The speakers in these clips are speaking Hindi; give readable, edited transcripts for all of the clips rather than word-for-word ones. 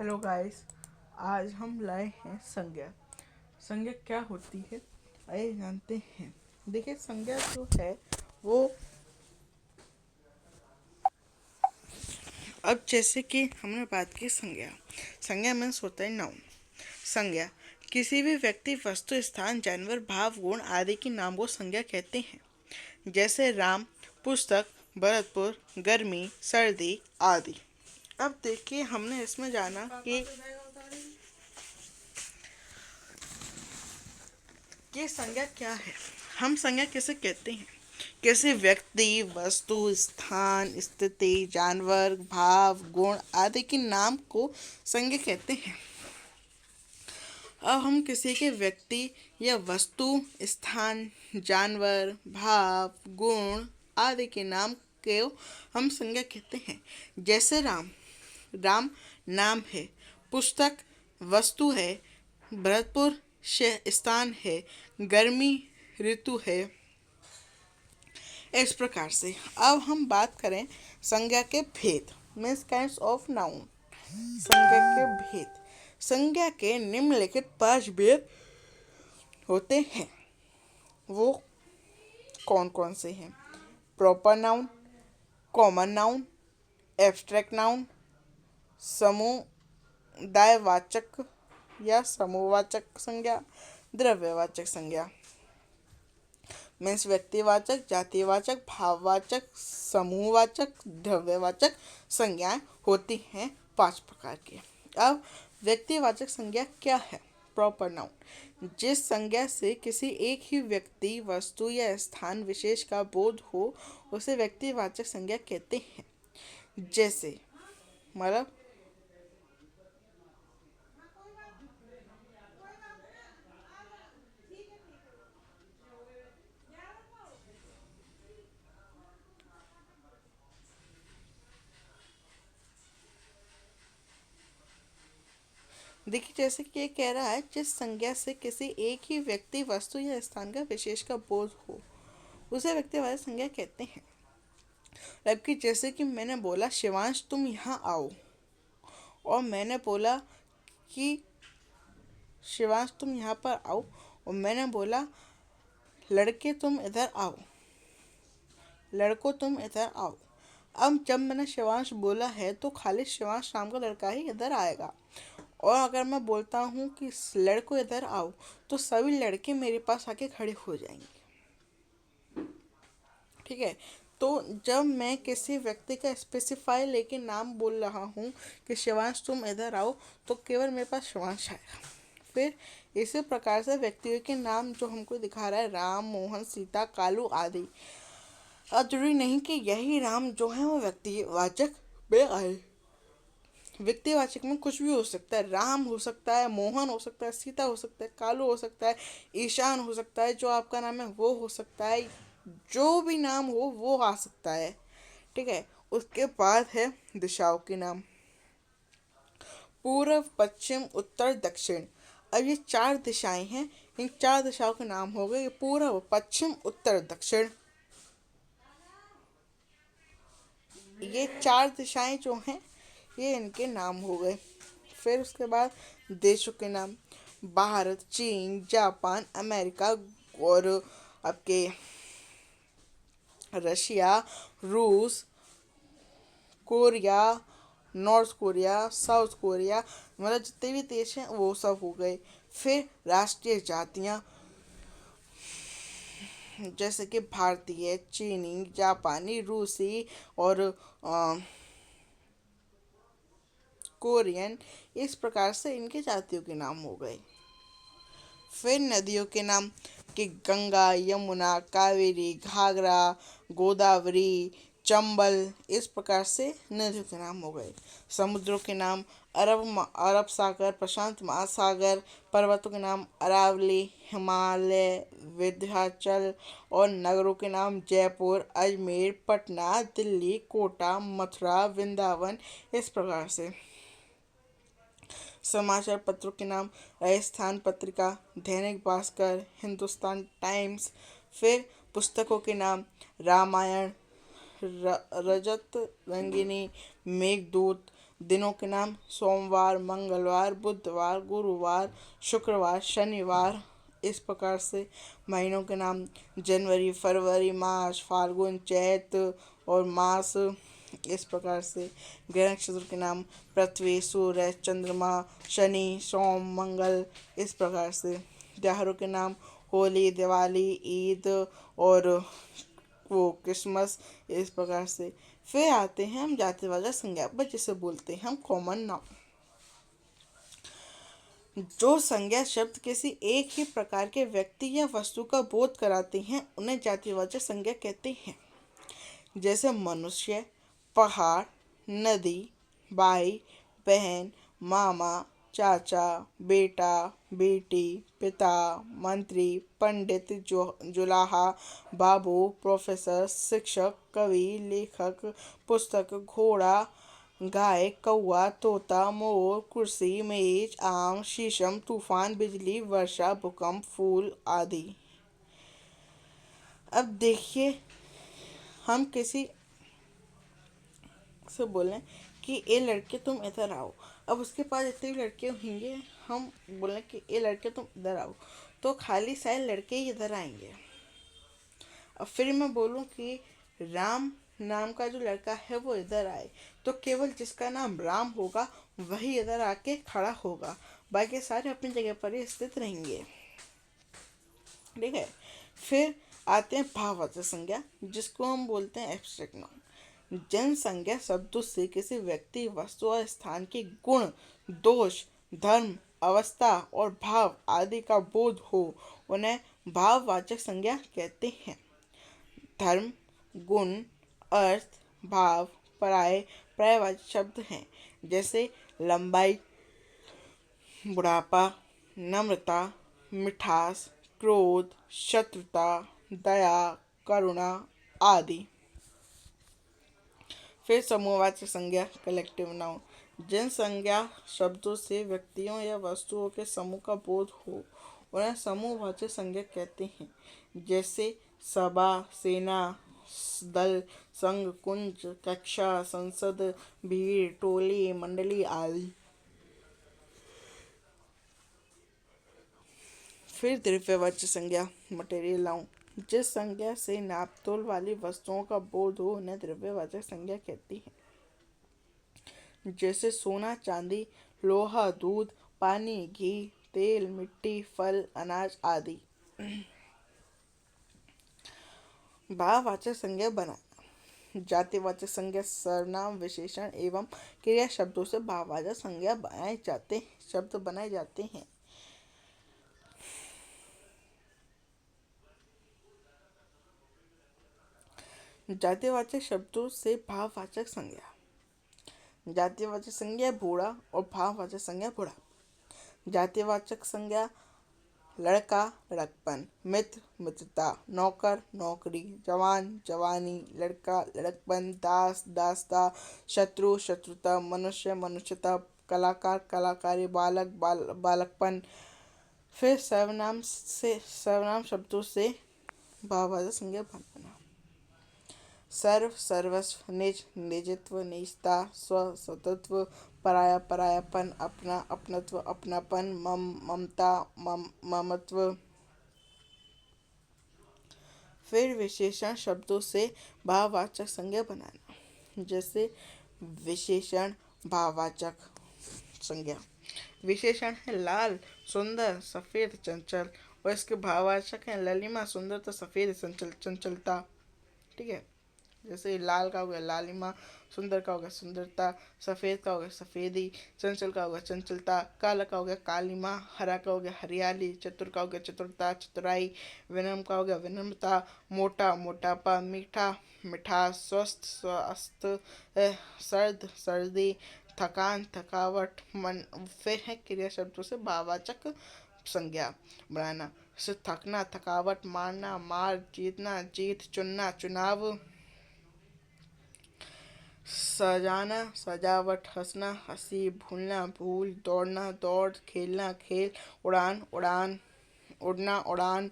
Hello guys. आज हम लाए हैं संज्ञा। संज्ञा क्या होती है आइए जानते हैं। देखिए, संज्ञा जो है वो अब जैसे कि हमने बात की संज्ञा। संज्ञा मीन्स होता है नाउन। संज्ञा किसी भी व्यक्ति, वस्तु, स्थान, जानवर, भाव, गुण आदि के नाम को संज्ञा कहते हैं। जैसे राम, पुस्तक, भरतपुर, गर्मी, सर्दी आदि। अब देखिए, हमने इसमें जाना कि ये संज्ञा क्या है। हम संज्ञा किसे कहते हैं? किसी व्यक्ति, वस्तु, स्थान, स्थिति, जानवर, भाव, गुण आदि के नाम को संज्ञा कहते हैं। अब हम किसी के व्यक्ति या वस्तु, स्थान, जानवर, भाव, गुण आदि के नाम को हम संज्ञा कहते हैं। जैसे राम। राम नाम है, पुस्तक वस्तु है, भरतपुर स्थान है, गर्मी ऋतु है। इस प्रकार से अब हम बात करें संज्ञा के भेद, मीन्स काइंड्स ऑफ नाउन। संज्ञा के भेद। संज्ञा के निम्नलिखित 5 भेद होते हैं। वो कौन कौन से हैं? Proper noun, common noun, abstract noun, समुदायवाचक या समूहवाचक संज्ञा, द्रव्यवाचक संज्ञा। मीन्स व्यक्तिवाचक, जातिवाचक, भाववाचक, समूहवाचक, द्रव्यवाचक संज्ञाएं होती हैं 5 प्रकार की। अब व्यक्तिवाचक संज्ञा क्या है? Proper noun. जिस संज्ञा से किसी एक ही व्यक्ति, वस्तु या स्थान विशेष का बोध हो उसे व्यक्तिवाचक संज्ञा कहते हैं। जैसे मतलब देखिए, जैसे कि ये कह रहा है जिस संज्ञा से किसी एक ही व्यक्ति, वस्तु या स्थान का विशेष का बोध हो उसे व्यक्तिवाचक संज्ञा कहते हैं। जबकि जैसे कि मैंने बोला शिवांश तुम यहाँ आओ, और मैंने बोला कि शिवांश तुम यहाँ पर आओ, और मैंने बोला लड़के तुम इधर आओ, लड़को तुम इधर आओ। अब जब मैंने शिवांश बोला है तो खाली शिवांश नाम का लड़का ही इधर आएगा। और अगर मैं बोलता हूँ कि लड़को इधर आओ तो सभी लड़के मेरे पास आके खड़े हो जाएंगे। ठीक है। तो जब मैं किसी व्यक्ति का स्पेसिफाई लेके नाम बोल रहा हूँ कि शिवांश तुम इधर आओ, तो केवल मेरे पास शिवांश आएगा। फिर इसी प्रकार से व्यक्तियों के नाम जो हमको दिखा रहा है, राम, मोहन, सीता, कालू आदि, जरूरी नहीं कि यही राम जो है वो व्यक्तिवाचक में आए। व्यक्तिवाचक में कुछ भी हो सकता है। राम हो सकता है, मोहन हो सकता है, सीता हो सकता है, कालू हो सकता है, ईशान हो सकता है, जो आपका नाम है वो हो सकता है। जो भी नाम हो वो आ सकता है। ठीक है। उसके बाद है दिशाओं के नाम। पूर्व, पश्चिम, उत्तर, दक्षिण। अब ये 4 दिशाएं हैं। इन 4 दिशाओं के नाम हो गए पूर्व, पश्चिम, उत्तर, दक्षिण। ये 4 दिशाएं जो हैं ये इनके नाम हो गए। फिर उसके बाद देशों के नाम। भारत, चीन, जापान, अमेरिका और आपके रशिया, रूस, Korea, north Korea, south Korea, मतलब जितने भी देश हैं वो सब हो गए। फिर राष्ट्रीय जातियाँ, जैसे कि भारतीय, चीनी, जापानी, रूसी और कोरियन। इस प्रकार से इनके जातियों के नाम हो गए। फिर नदियों के नाम कि गंगा, यमुना, कावेरी, घाघरा, गोदावरी, चंबल। इस प्रकार से नदियों के नाम हो गए। समुद्रों के नाम अरब सागर, प्रशांत महासागर। पर्वतों के नाम अरावली, हिमालय, विंध्याचल। और नगरों के नाम जयपुर, अजमेर, पटना, दिल्ली, कोटा, मथुरा, वृंदावन। इस प्रकार से समाचार पत्रों के नाम राजस्थान पत्रिका, दैनिक भास्कर, हिंदुस्तान टाइम्स। फिर पुस्तकों के नाम रामायण, रजत रंगिनी, मेघदूत, दिनों के नाम सोमवार, मंगलवार, बुधवार, गुरुवार, शुक्रवार, शनिवार। इस प्रकार से महीनों के नाम जनवरी, फरवरी, मार्च, फाल्गुन, चैत और मास। इस प्रकार से ग्रह नक्षत्र के नाम पृथ्वी, सूर्य, चंद्रमा, शनि, सोम, मंगल। इस प्रकार से त्योहारों के नाम होली, दिवाली, ईद और वो क्रिसमस। इस प्रकार से फिर आते हैं हम जातिवाचक संज्ञा पर, जिसे बोलते हैं हम कॉमन नाउन। जो संज्ञा शब्द किसी एक ही प्रकार के व्यक्ति या वस्तु का बोध कराते हैं उन्हें जातिवाचक संज्ञा कहते हैं। जैसे मनुष्य, पहाड़, नदी, भाई, बहन, मामा, चाचा, बेटा, बेटी, पिता, मंत्री, पंडित, जुलाहा, बाबू, प्रोफेसर, शिक्षक, कवि, लेखक, पुस्तक, घोड़ा, गाय, कौआ, तोता, मोर, कुर्सी, मेज, आम, शीशम, तूफान, बिजली, वर्षा, भूकंप, फूल आदि। अब देखिए, हम किसी से बोलें कि ए लड़के तुम इधर आओ। अब उसके पास जितने भी लड़के होंगे, हम बोलें कि ए लड़के तुम इधर आओ, तो खाली शायद लड़के ही इधर आएंगे। अब फिर मैं बोलूं कि राम नाम का जो लड़का है वो इधर आए, तो केवल जिसका नाम राम होगा वही इधर आके खड़ा होगा, बाकी सारे अपनी जगह पर ही स्थित रहेंगे। ठीक है। फिर आते हैं भाववाचक संज्ञा, जिसको हम बोलते हैं एब्स्ट्रैक्ट नाउन। जिन संज्ञा शब्दों से किसी व्यक्ति, वस्तु और स्थान के गुण, दोष, धर्म, अवस्था और भाव आदि का बोध हो उन्हें भाववाचक संज्ञा कहते हैं। धर्म, गुण, अर्थ, भाव, पर्यायवाची शब्द हैं, जैसे लंबाई, बुढ़ापा, नम्रता, मिठास, क्रोध, शत्रुता, दया, करुणा आदि। फिर समूहवाचक संज्ञा कलेक्टिव नाउन, जिन संज्ञा शब्दों से व्यक्तियों या वस्तुओं के समूह का बोध हो उन्हें समूहवाचक संज्ञा कहते हैं। जैसे सभा, सेना, दल, संघ, कुंज, कक्षा, संसद, भीड़, टोली, मंडली आदि। फिर द्रव्यवाचक संज्ञा मटेरियल नाउन, जिस संज्ञा से नापतोल वाली वस्तुओं का बोध हो उन्हें द्रव्यवाचक संज्ञा कहती है। जैसे सोना, चांदी, लोहा, दूध, पानी, घी, तेल, मिट्टी, फल, अनाज आदि। भाववाचक संज्ञा बनाना, जातिवाचक संज्ञा सर्वनाम, विशेषण एवं क्रिया शब्दों से भाववाचक संज्ञा शब्द बनाए जाते हैं। जातिवाचक शब्दों से भाववाचक संज्ञा। जातिवाचक संज्ञा बूढ़ा और भाववाचक संज्ञा बुढ़ा। जातिवाचक संज्ञा लड़का, लड़कपन, मित्र, मित्रता, नौकर, नौकरी, जवान, जवानी, लड़का, लड़कपन, दास, दासता, शत्रु, शत्रुता, मनुष्य, मनुष्यता, कलाकार, कलाकारी, बालक, बालकपन। फिर सर्वनाम शब्दों से भाववाचक संज्ञा बनाना। सर्व, सर्वस्व, निज, निजत्व, निजता, स्व, स्वतत्व, पराया, परायापन, अपना, अपनत्व, अपनापन, ममता, ममत्व। फिर विशेषण शब्दों से भाववाचक संज्ञा बनाना। जैसे विशेषण भाववाचक संज्ञा, विशेषण है लाल, सुंदर, सफेद, चंचल, और इसके भाववाचक है ललिमा, सुंदरता, सफेद, चंचलता। ठीक है। जैसे लाल का हो गया लालिमा, सुंदर का हो गया सुंदरता, सफ़ेद का हो गया सफ़ेदी, चंचल का हो गया चंचलता, काला का हो गया कालिमा, हरा का हो गया हरियाली, चतुर का हो गया चतुरता, चतुराई, विनम्र का हो गया विनम्रता, मोटा, मोटापा, मीठा, मिठास, स्वस्थ, स्वास्थ्य, सर्द, सर्दी, थकान, थकावट, मन। फिर है क्रिया शब्दों से भाववाचक संज्ञा बनाना। जैसे थकना, थकावट, मारना, मार, जीतना, जीत, चुनना, चुनाव, सजाना, सजावट, हंसना, हंसी, भूलना, भूल, दौड़ना, दौड़, खेलना, खेल, उड़ान, उड़ान, उड़ना, उड़ान।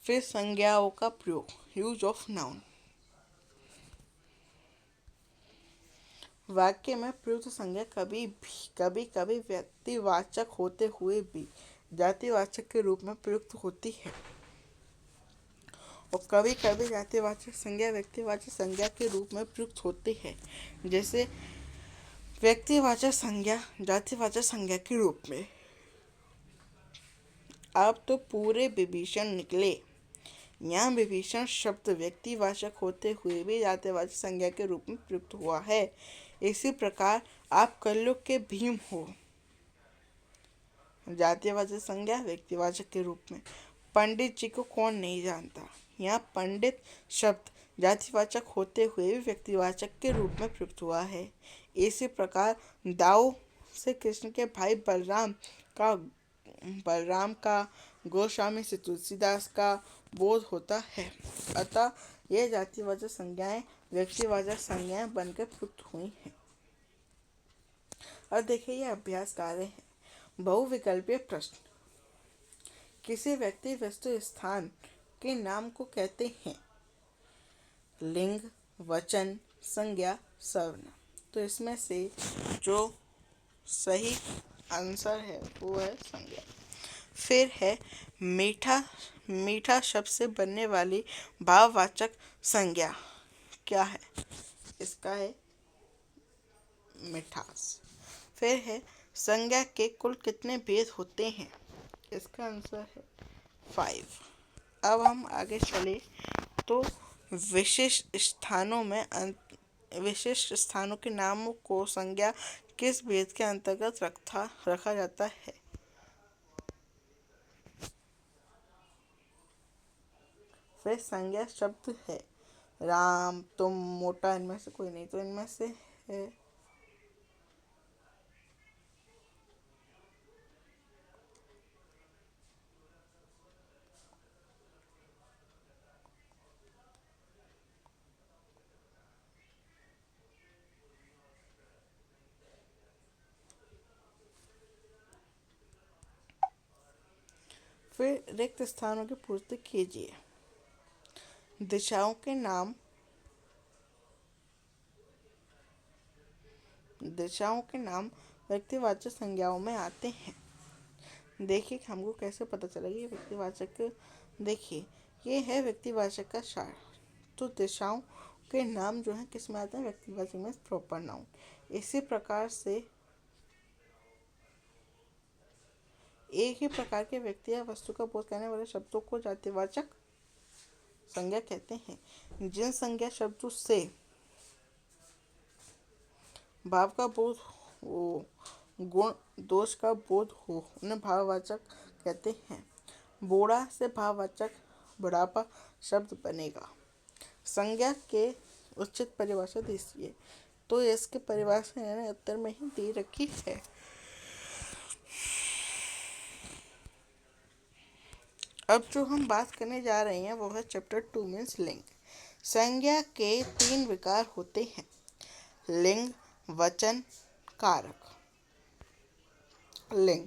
फिर संज्ञाओं का प्रयोग, यूज ऑफ नाउन। वाक्य में प्रयुक्त संज्ञा कभी कभी व्यक्तिवाचक होते हुए भी जातिवाचक के रूप में प्रयुक्त होती है और कभी कभी जातिवाचक संज्ञा व्यक्तिवाचक संज्ञा के रूप में प्रयुक्त होती है। जैसे व्यक्तिवाचक संज्ञा जातिवाचक संज्ञा के रूप में, अब तो पूरे विभीषण निकले। यहाँ विभीषण शब्द व्यक्तिवाचक होते हुए भी जातिवाचक संज्ञा के रूप में प्रयुक्त हुआ है। इसी प्रकार आप कलयुग के भीम हो, जातिवाचक संज्ञा व्यक्तिवाचक के रूप में। पंडित जी को कौन नहीं जानता, यहाँ पंडित शब्द जातिवाचक होते हुए भी व्यक्तिवाचक के रूप में प्रयुक्त हुआ है। इसी प्रकार दाऊ से कृष्ण के भाई बलराम का गोस्वामी से तुलसीदास का बोध होता है। अतः ये जातिवाचक संज्ञाएं व्यक्तिवाचक संज्ञाएं बनकर प्रयुक्त हुई हैं। और देखिए ये अभ्यास कार्य है। बहुविकल्पीय प्रश्न। किसी व्यक्ति वस्तु स्थान के नाम को कहते हैं लिंग, वचन, संज्ञा, सर्वनाम। तो इसमें से जो सही आंसर है वो है संज्ञा। फिर है मीठा शब्द से बनने वाली भाववाचक संज्ञा क्या है? इसका है मिठास। फिर है संज्ञा के कुल कितने भेद होते हैं? इसका आंसर है 5। अब हम आगे चले तो विशिष्ट स्थानों के नामों को संज्ञा किस भेद के अंतर्गत रखा जाता है? फिर संज्ञा शब्द है राम, तुम, मोटा, इनमें से कोई नहीं, तो इनमें से है फिर रिक्त स्थानों की पूर्ति कीजिए। दिशाओं के नाम व्यक्तिवाचक संज्ञाओं में आते हैं। देखिए हमको कैसे पता चलेगा ये व्यक्तिवाचक। देखिए ये है व्यक्तिवाचक का सार। तो दिशाओं के नाम जो है किस में आते हैं? व्यक्तिवाचक में प्रॉपर नाउन। इसी प्रकार से एक ही प्रकार के व्यक्ति या वस्तु का बोध करने वाले शब्दों को जातिवाचक संज्ञा कहते हैं। जिन संज्ञा शब्दों से भाव का बोध हो, गुण दोष का बोध हो, उन्हें भाववाचक कहते हैं। बूढ़ा से भाववाचक बुढ़ापा शब्द बनेगा। संज्ञा के उचित परिभाषा दीजिए। तो इसके परिभाषा मैंने उत्तर में ही दे रखी है। अब जो हम बात करने जा रहे हैं वो है चैप्टर 2 मीन्स लिंग। संज्ञा के 3 विकार होते हैं लिंग, वचन, कारक। लिंग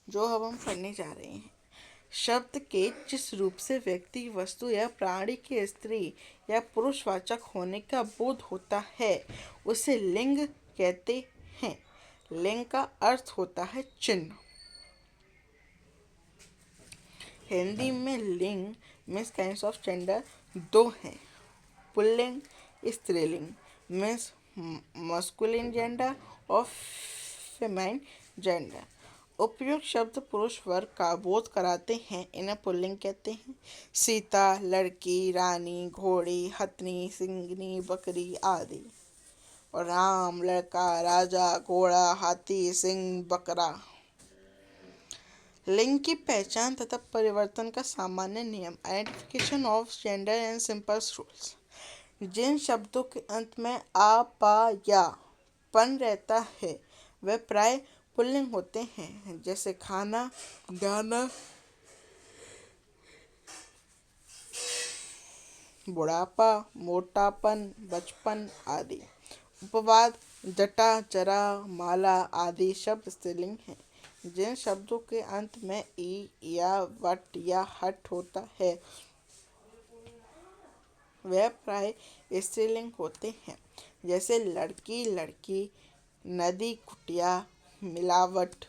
जो अब हम पढ़ने जा रहे हैं, शब्द के जिस रूप से व्यक्ति, वस्तु या प्राणी के स्त्री या पुरुषवाचक होने का बोध होता है उसे लिंग कहते हैं। लिंग का अर्थ होता है चिन्ह। हिंदी में लिंग मीन्स काइंड्स ऑफ जेंडर 2 हैं। पुल्लिंग, स्त्रीलिंग मीन्स मस्कुलिन जेंडर और फेमाइन जेंडर। उपयुक्त शब्द पुरुष वर्ग का बोध कराते हैं, इन्हें पुल्लिंग कहते हैं। सीता, लड़की, रानी, घोड़ी, हथनी, सिंगनी, बकरी आदि। और राम, लड़का, राजा, घोड़ा, हाथी, सिंह, बकरा। लिंग की पहचान तथा परिवर्तन का सामान्य नियम। Identification of gender and simple rules. जिन शब्दों के अंत में आ, पा या पन रहता है वे प्राय पुल्लिंग होते हैं, जैसे खाना, गाना, बुढ़ापा, मोटापन, बचपन आदि। उपवाद, जटा, जरा, माला आदि शब्द स्त्रीलिंग हैं। जिन शब्दों के अंत में ई या वट या हट होता है वह प्राय स्त्रीलिंग होते हैं, जैसे लड़की लड़की, नदी कुटिया, मिलावट,